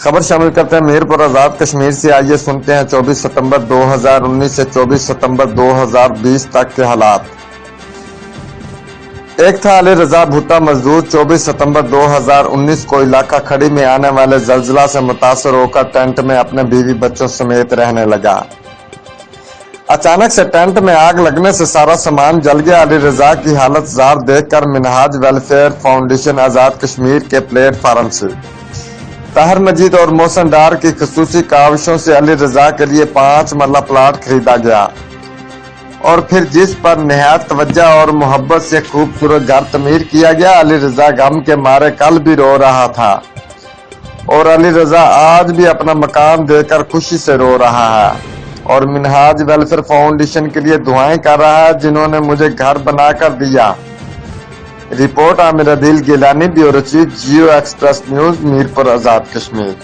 खबर शामिल करते हैं मीरपुर आजाद कश्मीर से। आइए सुनते हैं 24 सितंबर 2019 से 24 सितंबर 2020 तक के हालात। एक था अली रजा भुट्टा मजदूर। 24 सितंबर 2019 को इलाका खड़ी में आने वाले जल्जला से मुतासर होकर टेंट में अपने बीवी बच्चों समेत रहने लगा। अचानक से टेंट में आग लगने से सारा सामान जल गया। अली रजा की हालत जार देखकर मिनहाज वेलफेयर फाउंडेशन आजाद कश्मीर के प्लेटफार्म से ताहिर मजीद और मोहसिन डार की खसूसी काविशों से अली रजा के लिए 5 मरला प्लाट खरीदा गया और फिर जिस पर निहायत तवज्जो और मोहब्बत से खूबसूरत घर तमीर किया गया। अली रजा गम के मारे कल भी रो रहा था और अली रजा आज भी अपना मकान देकर खुशी से रो रहा है और मिनहाज वेलफेयर फाउंडेशन के लिए दुआएं कर रहा है जिन्होंने मुझे घर बनाकर दिया। Report Aamir Adeel Gilani, bureau chief, Geo Express News, Mirpur Azad Kashmir.